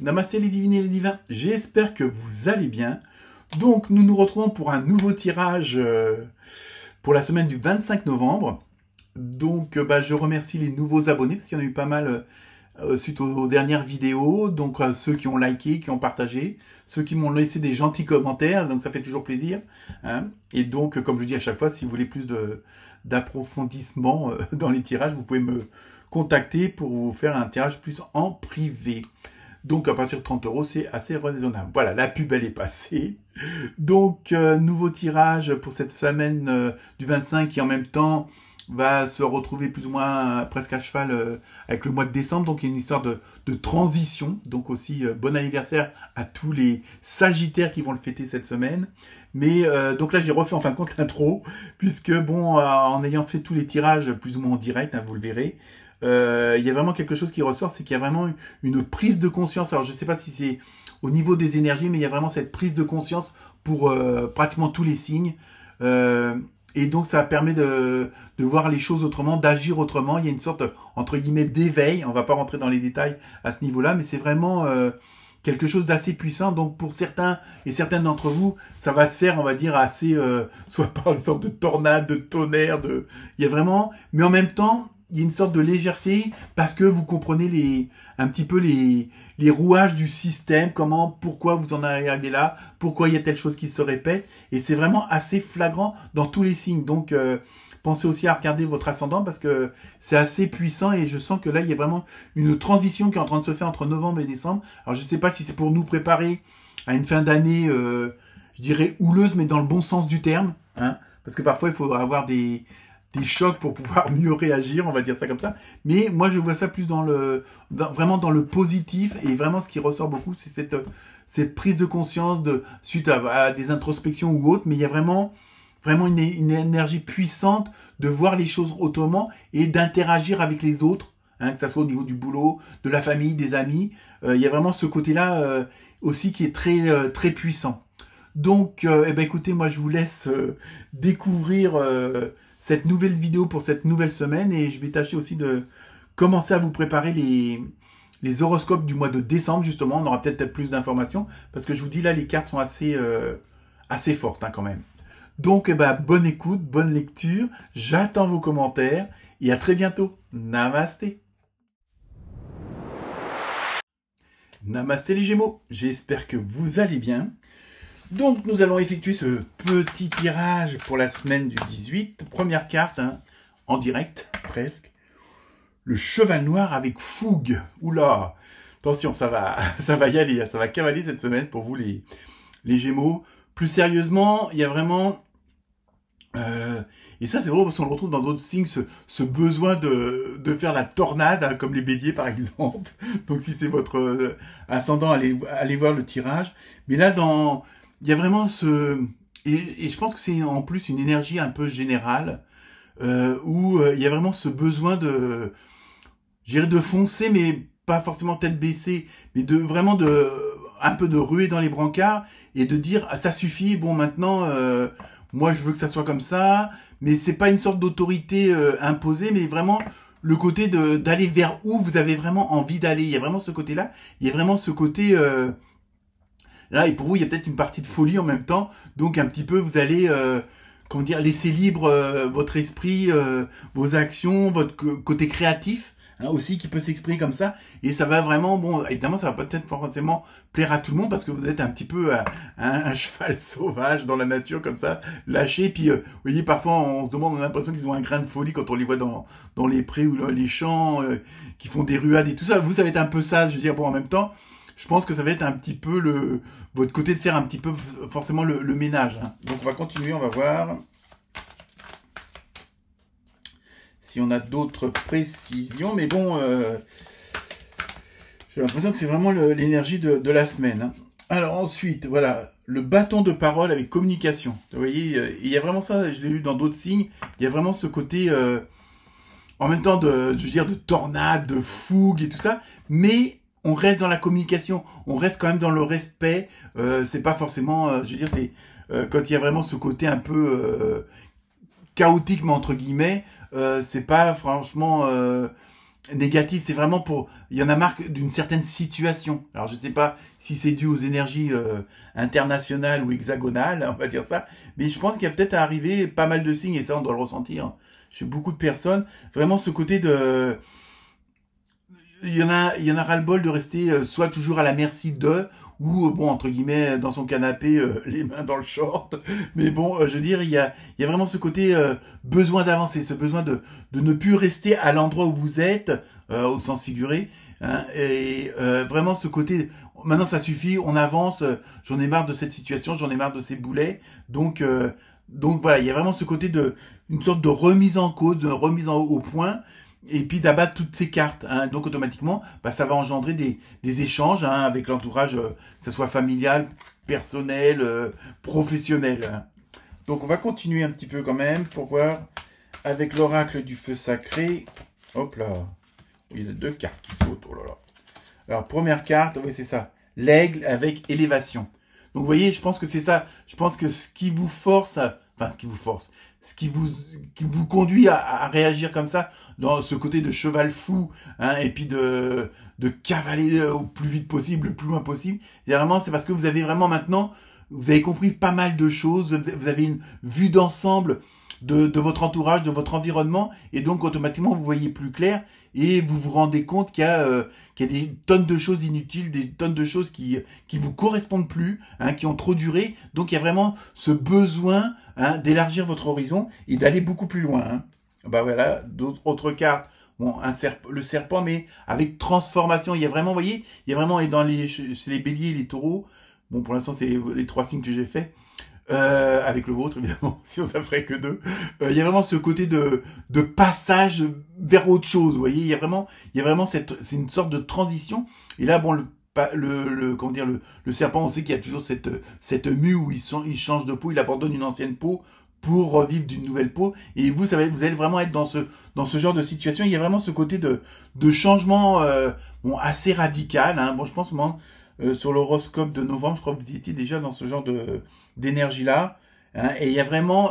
Namasté les divines et les divins, j'espère que vous allez bien. Donc nous nous retrouvons pour un nouveau tirage pour la semaine du 25 novembre. Donc je remercie les nouveaux abonnés parce qu'il y en a eu pas mal suite aux dernières vidéos. Donc ceux qui ont liké, qui ont partagé, ceux qui m'ont laissé des gentils commentaires, donc ça fait toujours plaisir. Hein. Et donc comme je dis à chaque fois, si vous voulez plus d'approfondissement dans les tirages, vous pouvez me contacter pour vous faire un tirage plus en privé. Donc à partir de 30 €, c'est assez raisonnable. Voilà, la pub elle est passée. Donc nouveau tirage pour cette semaine du 25 qui en même temps va se retrouver plus ou moins presque à cheval avec le mois de décembre. Donc il y a une histoire de transition. Donc aussi bon anniversaire à tous les Sagittaires qui vont le fêter cette semaine. Mais donc là j'ai refait en fin de compte l'intro, puisque bon en ayant fait tous les tirages plus ou moins en direct, hein, vous le verrez. Il y a vraiment quelque chose qui ressort, c'est qu'il y a vraiment une prise de conscience. Alors je ne sais pas si c'est au niveau des énergies, mais il y a vraiment cette prise de conscience pour pratiquement tous les signes. Et donc ça permet de voir les choses autrement, d'agir autrement. Il y a une sorte, entre guillemets, d'éveil. On va pas rentrer dans les détails à ce niveau-là, mais c'est vraiment quelque chose d'assez puissant. Donc pour certains et certaines d'entre vous, ça va se faire, on va dire, assez, soit par une sorte de tornade, de tonnerre, il y a vraiment, mais en même temps, il y a une sorte de légèreté parce que vous comprenez un petit peu les rouages du système, pourquoi vous en arrivez là, pourquoi il y a telle chose qui se répète, et c'est vraiment assez flagrant dans tous les signes. Donc pensez aussi à regarder votre ascendant parce que c'est assez puissant et je sens que là il y a vraiment une transition qui est en train de se faire entre novembre et décembre. Alors je ne sais pas si c'est pour nous préparer à une fin d'année, je dirais houleuse, mais dans le bon sens du terme, hein, parce que parfois il faut avoir des chocs pour pouvoir mieux réagir, on va dire ça comme ça. Mais moi, je vois ça plus vraiment dans le positif. Et vraiment, ce qui ressort beaucoup, c'est cette prise de conscience suite à des introspections ou autres. Mais il y a vraiment une énergie puissante de voir les choses autrement et d'interagir avec les autres, hein, que ça soit au niveau du boulot, de la famille, des amis. Il y a vraiment ce côté-là aussi qui est très, très puissant. Donc, écoutez, moi, je vous laisse découvrir cette nouvelle vidéo pour cette nouvelle semaine et je vais tâcher aussi de commencer à vous préparer les horoscopes du mois de décembre justement. On aura peut-être plus d'informations parce que je vous dis là les cartes sont assez fortes hein, quand même. Donc bonne écoute, bonne lecture, j'attends vos commentaires et à très bientôt. Namasté. Namasté les Gémeaux, j'espère que vous allez bien. Donc, nous allons effectuer ce petit tirage pour la semaine du 18. Première carte, hein, en direct, presque. Le cheval noir avec fougue. Oula, attention, ça va y aller, ça va cavaler cette semaine pour vous les Gémeaux. Plus sérieusement, il y a vraiment... et ça, c'est drôle parce qu'on le retrouve dans d'autres signes, ce besoin de faire la tornade, hein, comme les béliers par exemple. Donc, si c'est votre ascendant, allez voir le tirage. Mais là, il y a vraiment et je pense que c'est en plus une énergie un peu générale où il y a vraiment ce besoin de foncer, mais pas forcément tête baissée, mais un peu de ruer dans les brancards et de dire ah, ça suffit, bon maintenant moi je veux que ça soit comme ça, mais c'est pas une sorte d'autorité imposée, mais vraiment le côté d'aller vers où vous avez vraiment envie d'aller. Il y a vraiment ce côté-là, il y a vraiment ce côté là, et pour vous, il y a peut-être une partie de folie en même temps. Donc, un petit peu, vous allez, comment dire, laisser libre votre esprit, vos actions, votre côté créatif, hein, aussi, qui peut s'exprimer comme ça. Et ça va vraiment, bon, évidemment, ça va peut-être forcément plaire à tout le monde parce que vous êtes un petit peu un cheval sauvage dans la nature, comme ça, lâché. Puis, vous voyez, parfois, on se demande, on a l'impression qu'ils ont un grain de folie quand on les voit dans les prés ou les champs, qui font des ruades et tout ça. Vous, ça va être un peu ça, je veux dire, bon, en même temps, je pense que ça va être un petit peu votre côté de faire un petit peu forcément le ménage. Hein. Donc on va continuer, on va voir si on a d'autres précisions. Mais bon, j'ai l'impression que c'est vraiment l'énergie de la semaine. Hein. Alors ensuite, voilà, le bâton de parole avec communication. Vous voyez, il y a vraiment ça, je l'ai lu dans d'autres signes, il y a vraiment ce côté, en même temps, je veux dire, de tornade, de fougue et tout ça, mais on reste dans la communication, on reste quand même dans le respect. C'est pas forcément, je veux dire, c'est quand il y a vraiment ce côté un peu chaotique, mais entre guillemets, c'est pas franchement négatif, c'est vraiment pour... Il y en a marre d'une certaine situation. Alors, je sais pas si c'est dû aux énergies internationales ou hexagonales, on va dire ça, mais je pense qu'il y a peut-être à arriver pas mal de signes, et ça, on doit le ressentir chez beaucoup de personnes. Vraiment, ce côté de... Il y en a ras-le-bol de rester soit toujours à la merci d'eux, ou, bon, entre guillemets, dans son canapé, les mains dans le short. Mais bon, je veux dire, il y a vraiment ce côté besoin d'avancer, ce besoin de ne plus rester à l'endroit où vous êtes, au sens figuré. Hein, et vraiment ce côté, maintenant ça suffit, on avance, j'en ai marre de cette situation, j'en ai marre de ces boulets. Donc voilà, il y a vraiment ce côté de une sorte de remise en cause, de remise au point, et puis d'abattre toutes ces cartes. Hein. Donc automatiquement, bah, ça va engendrer des échanges hein, avec l'entourage, que ce soit familial, personnel, professionnel. Hein. Donc on va continuer un petit peu quand même pour voir avec l'oracle du feu sacré. Hop là, il y a 2 cartes qui sautent. Oh là là. Alors première carte, oui c'est ça, l'aigle avec élévation. Donc vous voyez, je pense que c'est ça. Je pense que ce qui vous force, ce qui vous conduit à réagir comme ça, dans ce côté de cheval fou, hein, et puis de cavaler au plus vite possible, le plus loin possible. Et vraiment, c'est parce que vous avez vraiment maintenant, vous avez compris pas mal de choses, vous avez une vue d'ensemble de votre entourage, de votre environnement, et donc automatiquement vous voyez plus clair, et vous vous rendez compte qu'il y a des tonnes de choses inutiles, des tonnes de choses qui vous correspondent plus, hein, qui ont trop duré. Donc il y a vraiment ce besoin hein, d'élargir votre horizon et d'aller beaucoup plus loin. Hein. Bah voilà, d'autres cartes. Bon, le serpent, mais avec transformation. Il y a vraiment, vous voyez, il y a vraiment, et chez les béliers et les taureaux, bon, pour l'instant, c'est les 3 signes que j'ai fait, avec le vôtre, évidemment, sinon ça ferait que 2. Il y a vraiment ce côté de passage vers autre chose, vous voyez, il y a vraiment c'est une sorte de transition. Et là, bon, comment dire, le serpent, on sait qu'il y a toujours cette mue où il change de peau, il abandonne une ancienne peau pour revivre d'une nouvelle peau. Et vous allez vraiment être dans ce genre de situation. Il y a vraiment ce côté de changement bon, assez radical. Hein. Bon, je pense moi, sur l'horoscope de novembre, je crois que vous y étiez déjà dans ce genre d'énergie-là. Hein. Et il y a vraiment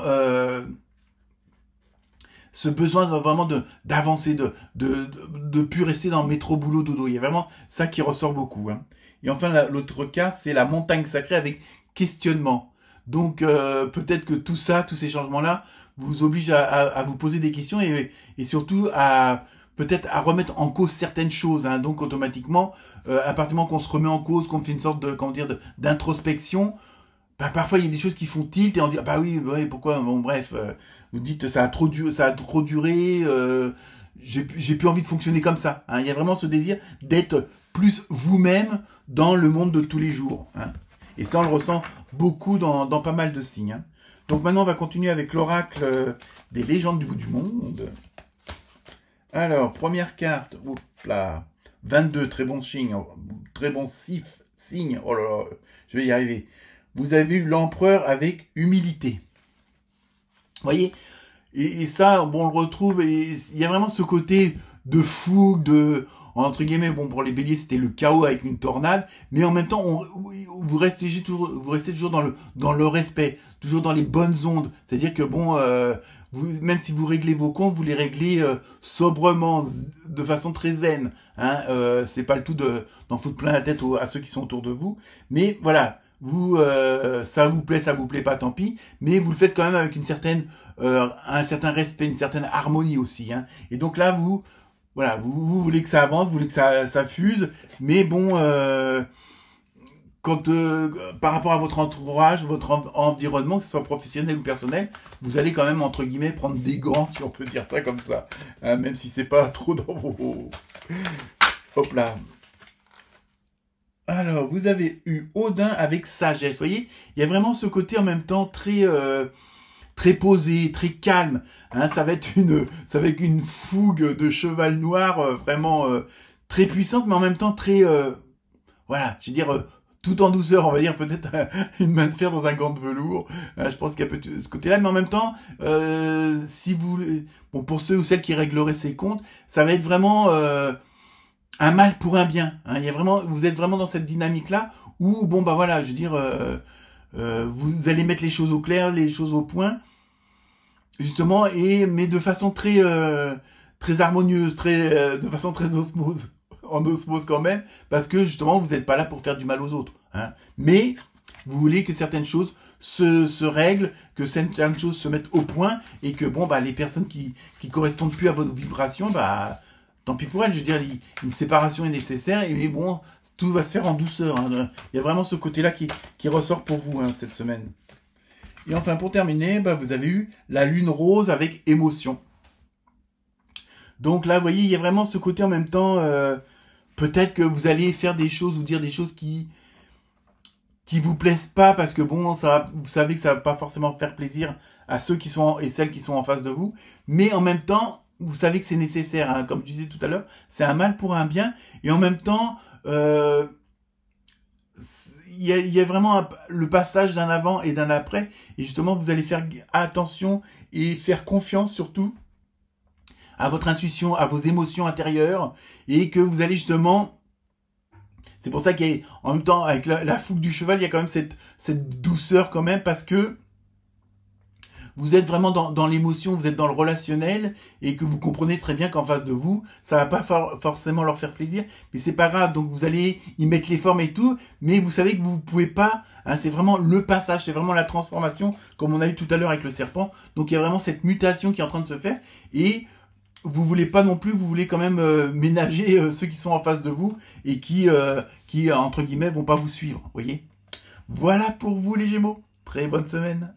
ce besoin vraiment d'avancer, de plus rester dans le métro boulot dodo. Il y a vraiment ça qui ressort beaucoup. Hein. Et enfin, l'autre cas, c'est la montagne sacrée avec questionnement. Donc peut-être que tout ça, tous ces changements-là, vous obligent à vous poser des questions et surtout peut-être à remettre en cause certaines choses. Hein. Donc automatiquement, à partir du moment qu'on se remet en cause, qu'on fait une sorte d'introspection, bah, parfois il y a des choses qui font tilt et on dit ah bah oui, pourquoi, bon bref, vous dites ça a trop duré, j'ai plus envie de fonctionner comme ça. Hein. Il y a vraiment ce désir d'être plus vous-même dans le monde de tous les jours. Hein. Et ça, on le ressent beaucoup dans pas mal de signes. Hein. Donc maintenant, on va continuer avec l'oracle des légendes du bout du monde. Alors, première carte, oups là, 22, très bon signe, signe, oh là là, je vais y arriver. Vous avez eu l'empereur avec humilité. Vous voyez, et ça, bon, on le retrouve, et il y a vraiment ce côté de fougue, entre guillemets, bon, pour les béliers, c'était le chaos avec une tornade, mais en même temps, vous restez toujours dans le respect, toujours dans les bonnes ondes. C'est-à-dire que, bon, même si vous réglez vos comptes, vous les réglez sobrement, de façon très zen. Hein, c'est pas le tout d'en foutre plein la tête à ceux qui sont autour de vous. Mais voilà, ça vous plaît pas, tant pis. Mais vous le faites quand même avec un certain respect, une certaine harmonie aussi. Hein. Et donc là, voilà, vous voulez que ça avance, vous voulez que ça fuse, mais bon, quand par rapport à votre entourage, votre environnement, que ce soit professionnel ou personnel, vous allez quand même, entre guillemets, prendre des gants, si on peut dire ça comme ça, hein, même si c'est pas trop dans vos... Hop là. Alors, vous avez eu Odin avec sagesse, vous voyez, il y a vraiment ce côté en même temps très posé, très calme. Hein, ça va être une fougue de cheval noir vraiment très puissante, mais en même temps très, voilà, je veux dire, tout en douceur, on va dire peut-être une main de fer dans un gant de velours. Je pense qu'il y a peut-être ce côté-là, mais en même temps, si vous, bon, pour ceux ou celles qui régleraient ces comptes, ça va être vraiment un mal pour un bien. Hein, vous êtes vraiment dans cette dynamique-là où, bon, bah voilà, je veux dire. Vous allez mettre les choses au clair, les choses au point, justement, mais de façon très très harmonieuse, de façon très osmose, en osmose quand même, parce que justement, vous n'êtes pas là pour faire du mal aux autres. Hein. Mais vous voulez que certaines choses se règlent, que certaines choses se mettent au point, et que bon, bah, les personnes qui correspondent plus à votre vibration, bah, tant pis pour elles. Je veux dire, une séparation est nécessaire, mais bon, tout va se faire en douceur. Hein. Il y a vraiment ce côté-là qui ressort pour vous hein, cette semaine. Et enfin, pour terminer, bah, vous avez eu la lune rose avec émotion. Donc là, vous voyez, il y a vraiment ce côté en même temps, peut-être que vous allez faire des choses ou dire des choses qui vous plaisent pas parce que bon, vous savez que ça va pas forcément faire plaisir à ceux qui sont et celles qui sont en face de vous, mais en même temps, vous savez que c'est nécessaire. Hein, comme je disais tout à l'heure, c'est un mal pour un bien, et en même temps, il y a vraiment le passage d'un avant et d'un après, et justement, vous allez faire attention et faire confiance surtout à votre intuition, à vos émotions intérieures, et que vous allez justement... C'est pour ça qu'en même temps, avec la fougue du cheval, il y a quand même cette douceur quand même, parce que vous êtes vraiment dans l'émotion, vous êtes dans le relationnel, et que vous comprenez très bien qu'en face de vous, ça va pas forcément leur faire plaisir, mais c'est pas grave, donc vous allez y mettre les formes et tout, mais vous savez que vous pouvez pas, hein, c'est vraiment le passage, c'est vraiment la transformation, comme on a eu tout à l'heure avec le serpent, donc il y a vraiment cette mutation qui est en train de se faire, et vous voulez pas non plus, vous voulez quand même ménager ceux qui sont en face de vous et qui entre guillemets vont pas vous suivre, voyez. Voilà pour vous les Gémeaux. Très bonne semaine.